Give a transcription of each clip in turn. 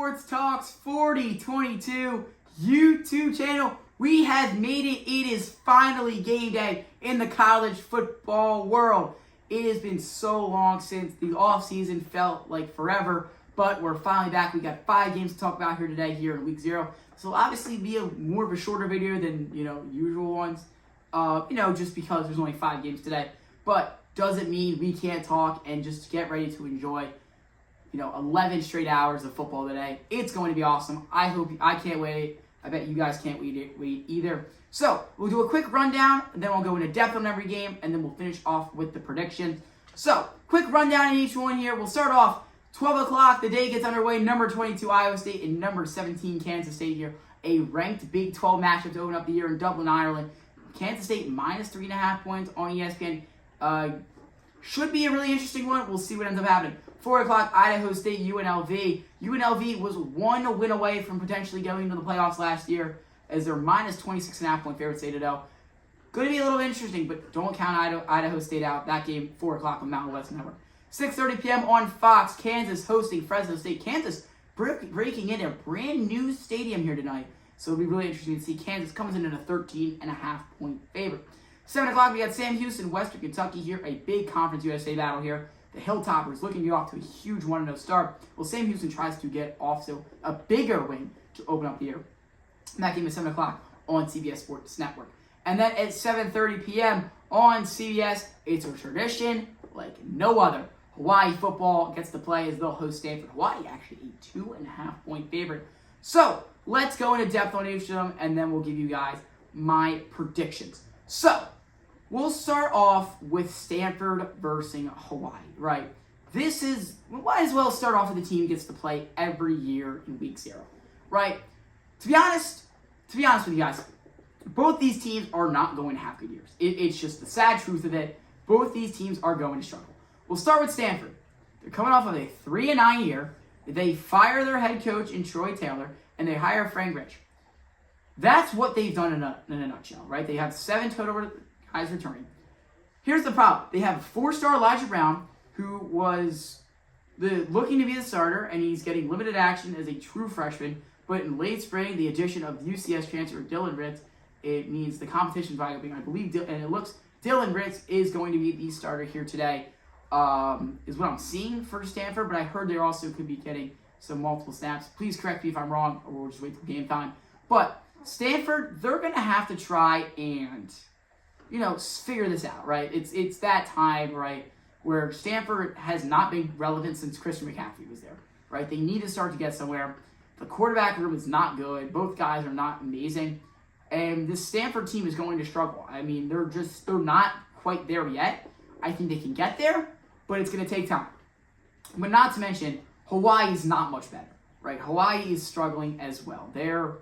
Sports Talks 4022 YouTube channel. We have made it. It is finally game day in the college football world. It has been so long since the offseason felt like forever, but we're finally back. We got 5 games to talk about here today, here in week 0. So it'll obviously be more of a shorter video than usual ones. Just because there's only 5 games today. But doesn't mean we can't talk and just get ready to enjoy 11 straight hours of football today. It's going to be awesome. I can't wait. I bet you guys can't wait either. So, we'll do a quick rundown, and then we'll go into depth on every game, and then we'll finish off with the predictions. So, quick rundown in each one here. We'll start off 12 o'clock. The day gets underway. Number 22, Iowa State, and number 17, Kansas State here. A ranked Big 12 matchup to open up the year in Dublin, Ireland. Kansas State minus 3.5 points on ESPN. Should be a really interesting one. We'll see what ends up happening. 4 o'clock, Idaho State, UNLV. UNLV was 1 win away from potentially going into the playoffs last year as they're minus 26.5 point favorites 8-0. Going to be a little interesting, but don't count Idaho State out. That game, 4 o'clock on Mountain West Network. 6:30 p.m. on Fox, Kansas hosting Fresno State. Kansas breaking in a brand new stadium here tonight. So it'll be really interesting to see. Kansas comes in at a 13.5 point favorite. 7 o'clock, we got Sam Houston, Western Kentucky here. A big Conference USA battle here. The Hilltoppers looking to get off to a huge 1-0 start. Well, Sam Houston tries to get off to a bigger win to open up the year. And that game is 7 o'clock on CBS Sports Network. And then at 7:30 p.m. on CBS, it's a tradition like no other. Hawaii football gets to play as they'll host Stanford. Hawaii actually a 2.5 point favorite. So let's go into depth on each of them, and then we'll give you guys my predictions. So we'll start off with Stanford versus Hawaii, right? We might as well start off with the team gets to play every year in week 0, right? To be honest with you guys, both these teams are not going to have good years. It's just the sad truth of it. Both these teams are going to struggle. We'll start with Stanford. They're coming off of a 3-9 year. They fire their head coach in Troy Taylor, and they hire Frank Rich. That's what they've done in a nutshell, right? They have 7 total guys returning. Here's the problem. They have 4-star Elijah Brown, who was looking to be the starter, and he's getting limited action as a true freshman. But in late spring, the addition of UCS transfer Dylan Ritz, it means the competition volume, I believe, and it looks Dylan Ritz is going to be the starter here today, is what I'm seeing for Stanford. But I heard they also could be getting some multiple snaps. Please correct me if I'm wrong, or we'll just wait till game time. But Stanford, they're going to have to try and figure this out, right? It's that time, right, where Stanford has not been relevant since Christian McCaffrey was there, right? They need to start to get somewhere. The quarterback room is not good. Both guys are not amazing. And this Stanford team is going to struggle. I mean, they're not quite there yet. I think they can get there, but it's going to take time. But not to mention, Hawaii is not much better, right? Hawaii is struggling as well. They're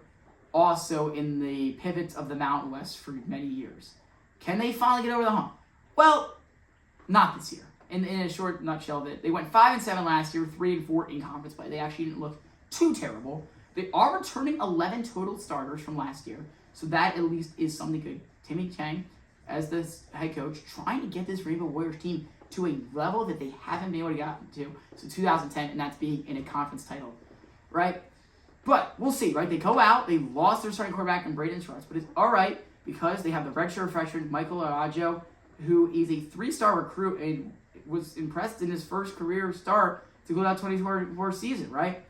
also in the pivots of the Mountain West for many years. Can they finally get over the hump? Well, not this year. In a short nutshell, they went 5-7 last year, 3-4 in conference play. They actually didn't look too terrible. They are returning 11 total starters from last year, so that at least is something good. Timmy Chang, as the head coach, trying to get this Rainbow Warriors team to a level that they haven't been able to get to since 2010, and that's being in a conference title, right? But we'll see, right? They go out, they lost their starting quarterback in Braden Schwartz, but it's all right, because they have the redshirt freshman, Michael Arajo, who is a 3-star recruit and was impressed in his first career start to go that 2024 season, right?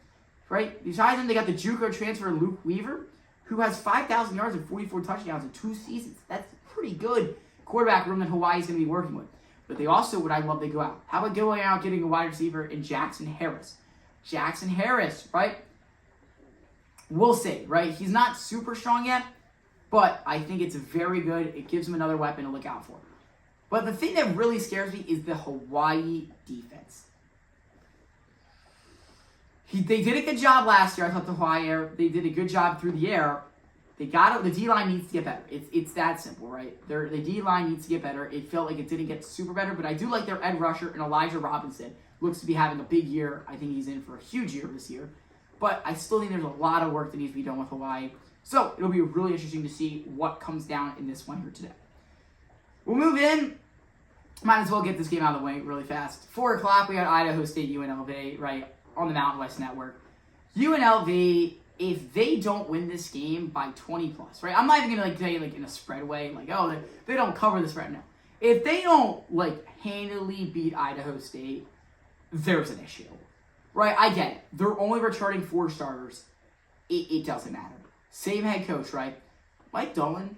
Besides him, they got the JUCO transfer, Luke Weaver, who has 5,000 yards and 44 touchdowns in 2 seasons. That's pretty good quarterback room that Hawaii's going to be working with. But they also would I love to go out. How about going out getting a wide receiver in Jackson Harris? Jackson Harris, right? We'll see, right? He's not super strong yet, but I think it's very good. It gives him another weapon to look out for. But the thing that really scares me is the Hawaii defense. They did a good job last year. I thought the Hawaii they did a good job through the air. The D-line needs to get better. It's that simple, right? The D-line needs to get better. It felt like it didn't get super better, but I do like their Ed Rusher and Elijah Robinson. Looks to be having a big year. I think he's in for a huge year this year. But I still think there's a lot of work that needs to be done with Hawaii. So it'll be really interesting to see what comes down in this one here today. We'll move in. Might as well get this game out of the way really fast. 4 o'clock, we got Idaho State UNLV, right, on the Mountain West Network. UNLV, if they don't win this game by 20 plus, right? I'm not even gonna tell you in a spread way, they don't cover the spread. No, if they don't handily beat Idaho State, there's an issue, right? I get it. They're only returning 4 starters. It doesn't matter. Same head coach, right? Mike Mullen.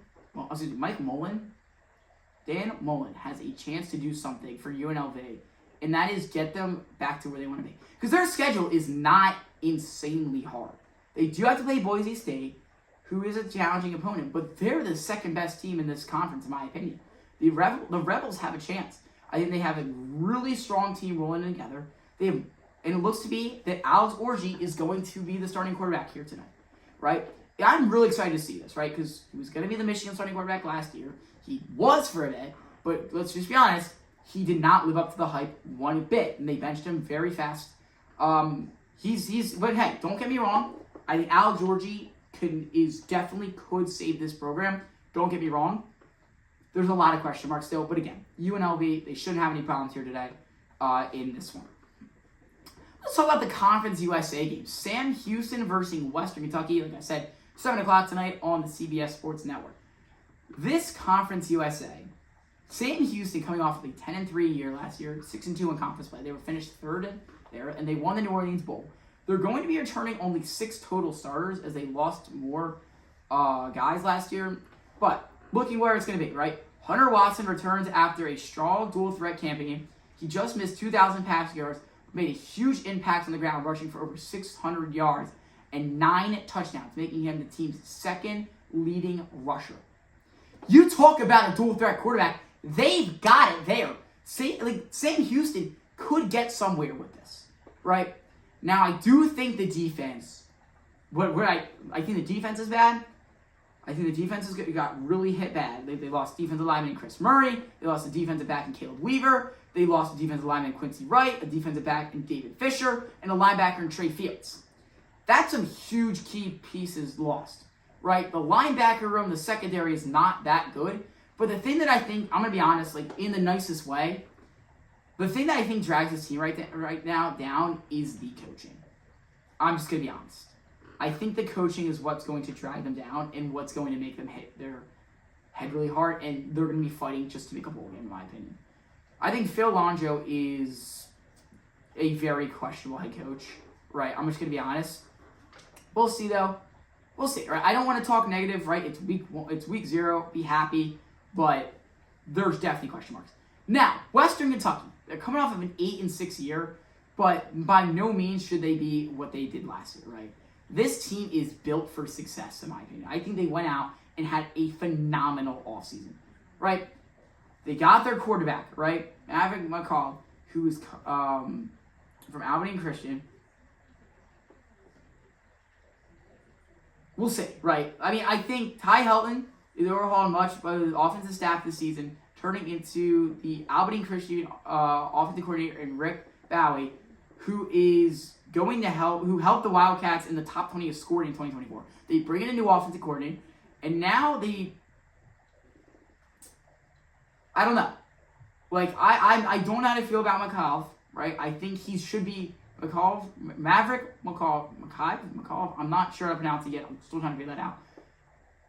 Dan Mullen has a chance to do something for UNLV, and that is get them back to where they want to be. Because their schedule is not insanely hard. They do have to play Boise State, who is a challenging opponent, but they're the second best team in this conference, in my opinion. The Rebels have a chance. I think they have a really strong team rolling together. And it looks to be that Alex Orji is going to be the starting quarterback here tonight, right? I'm really excited to see this, right? Because he was going to be the Michigan starting quarterback last year. He was for a bit, but let's just be honest, he did not live up to the hype one bit, and they benched him very fast. But hey, don't get me wrong. I think Al Georgie definitely could save this program. Don't get me wrong. There's a lot of question marks still, but again, UNLV, they shouldn't have any problems here today in this one. Let's talk about the Conference USA game. Sam Houston versus Western Kentucky. Like I said, 7 o'clock tonight on the CBS Sports Network. This Conference USA, Sam Houston coming off of a 10-3 year last year, 6-2 in conference play. They were finished third there, and they won the New Orleans Bowl. They're going to be returning only 6 total starters as they lost more guys last year. But looking where it's going to be, right? Hunter Watson returns after a strong dual threat campaign. He just missed 2,000 pass yards, made a huge impact on the ground, rushing for over 600 yards and 9 touchdowns, making him the team's second leading rusher. You talk about a dual threat quarterback, they've got it there. Sam Houston could get somewhere with this, right? Now, I do think the defense, I think the defense is bad. I think the defense got really hit bad. They lost defensive lineman Chris Murray. They lost the defensive back in Caleb Weaver. They lost the defensive lineman Quincy Wright, a defensive back in David Fisher, and a linebacker in Trey Fields. That's some huge key pieces lost, right? The linebacker room, the secondary is not that good. But the thing that I think, I'm going to be honest, in the nicest way, the thing that I think drags this team right now down is the coaching. I'm just going to be honest. I think the coaching is what's going to drag them down and what's going to make them hit their head really hard, and they're going to be fighting just to make a bowl game, in my opinion. I think Phil Longo is a very questionable head coach, right? I'm just going to be honest. We'll see, though. We'll see, right? I don't want to talk negative, right? It's week 0. Be happy, but there's definitely question marks. Now, Western Kentucky. They're coming off of an 8-6 year, but by no means should they be what they did last year, right? This team is built for success, in my opinion. I think they went out and had a phenomenal offseason, right? They got their quarterback, right? Maverick McCall, who is from Albany Christian. We'll see, right? I mean, I think Ty Helton is overhauled much by the offensive staff this season, turning into the Albany Christian offensive coordinator in Rick Bowie, who helped the Wildcats in the top 20 of scoring in 2024. They bring in a new offensive coordinator, and now I don't know. I don't know how to feel about McCall, right? I think he should be Maverick McCall. I'm not sure how to pronounce it yet. I'm still trying to figure that out.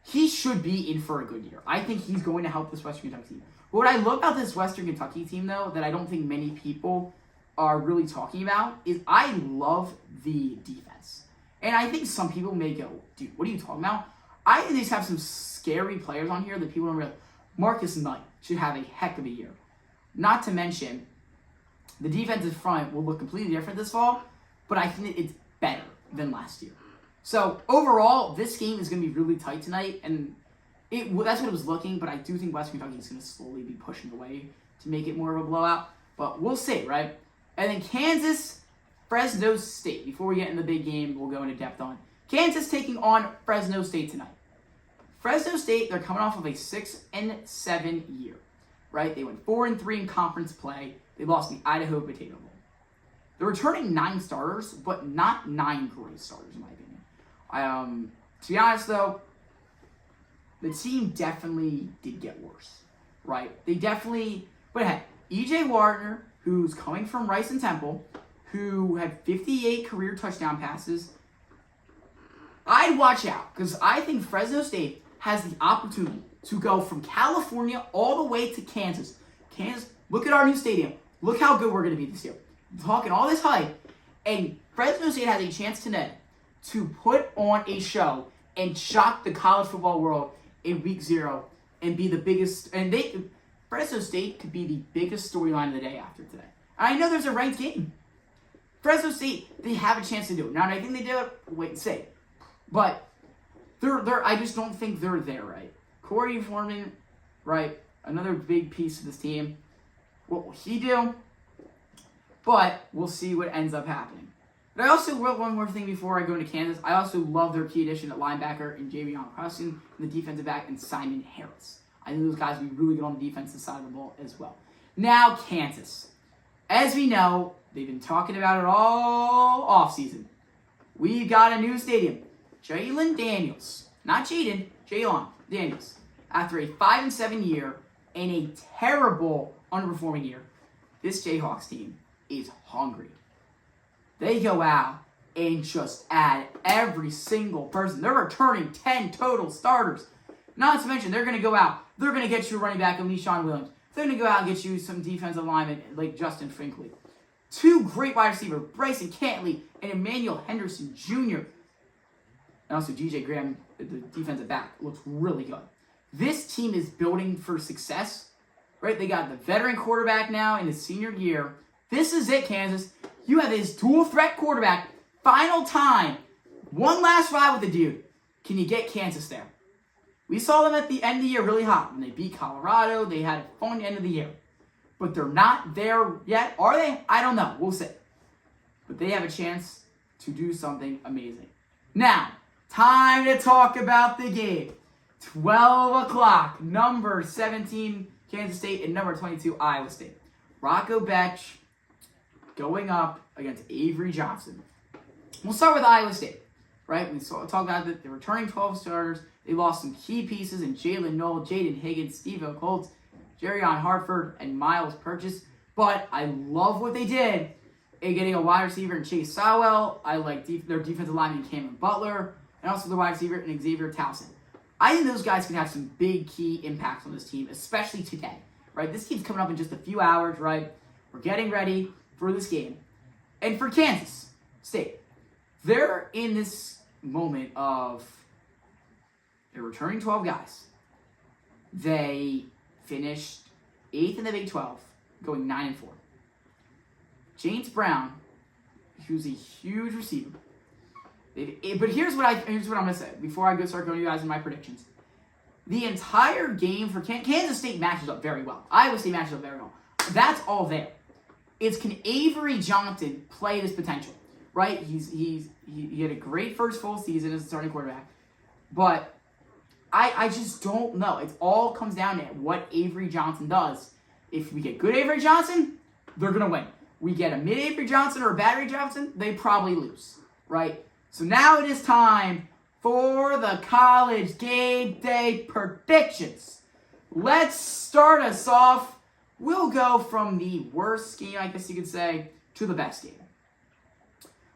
He should be in for a good year. I think he's going to help this Western Kentucky team. But what I love about this Western Kentucky team, though, that I don't think many people are really talking about, is I love the defense. And I think some people may go, dude, what are you talking about? I think they just have some scary players on here that people don't realize. Marcus Knight should have a heck of a year. Not to mention, the defensive front will look completely different this fall, but I think it's better than last year. So overall, this game is going to be really tight tonight, and that's what it was looking, but I do think Western Kentucky is going to slowly be pushing away to make it more of a blowout. But we'll see, right? And then Kansas, Fresno State. Before we get in the big game, we'll go into depth on Kansas taking on Fresno State tonight. Fresno State, they're coming off of a 6-7 year, right? They went 4-3 in conference play. They lost the Idaho Potato Bowl. They're returning 9 starters, but not 9 great starters, in my opinion. To be honest, though, the team definitely did get worse, right? But hey, E.J. Wagner, who's coming from Rice and Temple, who had 58 career touchdown passes I'd watch out because I think Fresno State has the opportunity to go from California all the way to Kansas. Kansas, look at our new stadium. Look how good we're going to be this year. I'm talking all this hype. And Fresno State has a chance tonight to put on a show and shock the college football world in week 0 and be the biggest. And Fresno State could be the biggest storyline of the day after today. I know there's a ranked game. Fresno State, they have a chance to do it. Now, I think they do it. Wait and see. But I just don't think they're there, right? Corey Foreman, right? Another big piece of this team. What will he do? But we'll see what ends up happening. But I also will one more thing before I go into Kansas. I also love their key addition at linebacker in Javion Preston, and the defensive back and Simon Harris. I think those guys will be really good on the defensive side of the ball as well. Now, Kansas. As we know, they've been talking about it all offseason. We've got a new stadium. Jalen Daniels, not Jaden, Jalen Daniels. After a 5-7 year and a terrible underperforming year, this Jayhawks team is hungry. They go out and just add every single person. They're returning 10 total starters. Not to mention, they're going to go out. They're going to get you a running back in Le'Shawn Williams. They're going to go out and get you some defensive linemen like Justin Finkley. 2 great wide receivers, Bryson Cantley and Emmanuel Henderson Jr. And also G.J. Graham, the defensive back, looks really good. This team is building for success, right? They got the veteran quarterback now in his senior year. This is it, Kansas. You have this dual threat quarterback. Final time. One last ride with the dude. Can you get Kansas there? We saw them at the end of the year really hot. When they beat Colorado, they had a fun end of the year. But they're not there yet. Are they? I don't know. We'll see. But they have a chance to do something amazing. Now, time to talk about the game. 12 o'clock. Number 17, Kansas State, and number 22, Iowa State. Rocco Betch going up against Avery Johnson. We'll start with Iowa State, right? We talked about that they're returning 12 starters. They lost some key pieces in Jalen Knoll, Jaden Higgins, Steve Colts, Jerrion Hartford, and Miles Purchase. But I love what they did in getting a wide receiver in Chase Sowell. I like their defensive lineman Cameron Butler, and also the wide receiver in Xavier Towson. I think those guys can have some big key impacts on this team, especially today, right? This team's coming up in just a few hours, right? We're getting ready for this game. And for Kansas State, they're in this moment of they're returning 12 guys. They finished 8th in the Big 12, going 9-4. James Brown, who's a huge receiver. But here's what I'm going to say before I start going to you guys in my predictions. The entire game for Kansas State matches up very well. Iowa State matches up very well. That's all there. It's can Avery Johnson play his potential, right? He had a great first full season as a starting quarterback, but I just don't know. It all comes down to what Avery Johnson does. If we get good Avery Johnson, they're gonna win. We get a mid Avery Johnson or a bad Avery Johnson, they probably lose, right? So now it is time for the college game day predictions. Let's start us off. We'll go from the worst game, I guess you could say, to the best game.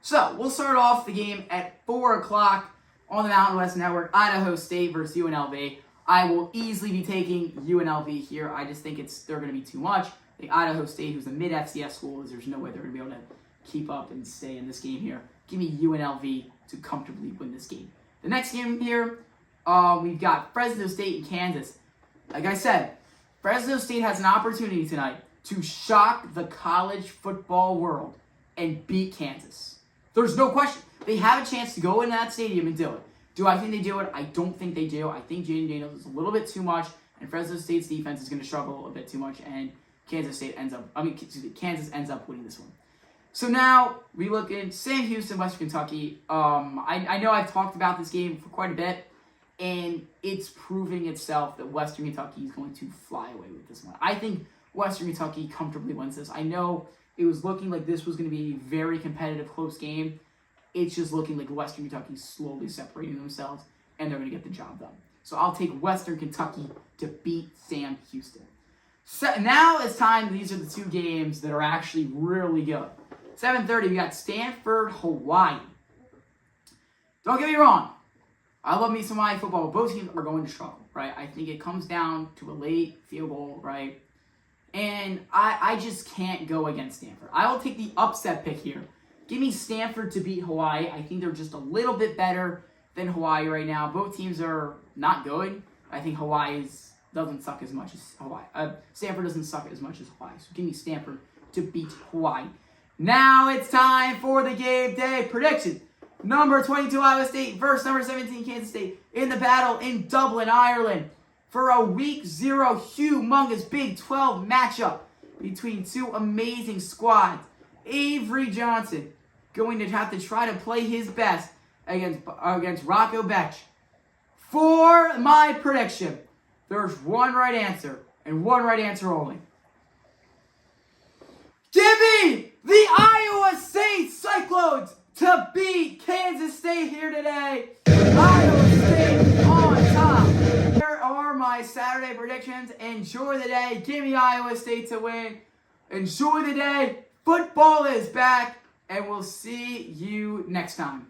So, we'll start off the game at 4 o'clock on the Mountain West Network, Idaho State versus UNLV. I will easily be taking UNLV here. I just think they're going to be too much. The Idaho State, who's a mid-FCS school, there's no way they're going to be able to keep up and stay in this game here. Give me UNLV to comfortably win this game. The next game here, we've got Fresno State and Kansas. Like I said, Fresno State has an opportunity tonight to shock the college football world and beat Kansas. There's no question. They have a chance to go in that stadium and do it. Do I think they do it? I don't think they do. I think Jaden Daniels is a little bit too much, and Fresno State's defense is going to struggle a bit too much, and Kansas ends up winning this one. So now we look at Sam Houston, Western Kentucky. I know I've talked about this game for quite a bit, and it's proving itself that Western Kentucky is going to fly away with this one. I think Western Kentucky comfortably wins this. I know it was looking like this was going to be a very competitive, close game. It's just looking like Western Kentucky slowly separating themselves, and they're going to get the job done. So I'll take Western Kentucky to beat Sam Houston. So now it's time. These are the two games that are actually really good. 7:30, we got Stanford, Hawaii. Don't get me wrong. I love me some Hawaii football, but both teams are going to struggle, right? I think it comes down to a late field goal, right? And I just can't go against Stanford. I will take the upset pick here. Give me Stanford to beat Hawaii. I think they're just a little bit better than Hawaii right now. Both teams are not good. I think doesn't suck as much as Hawaii. Stanford doesn't suck as much as Hawaii. So give me Stanford to beat Hawaii. Now it's time for the game day prediction. Number 22 Iowa State versus number 17 Kansas State in the battle in Dublin, Ireland for a Week 0 humongous Big 12 matchup between two amazing squads. Avery Johnson going to have to try to play his best against Rocco Betch. For my prediction, there's one right answer and one right answer only. Give me the Iowa State Cyclones to beat Kansas State here today. Iowa State on top. Here are my Saturday predictions. Enjoy the day. Give me Iowa State to win. Enjoy the day. Football is back. And we'll see you next time.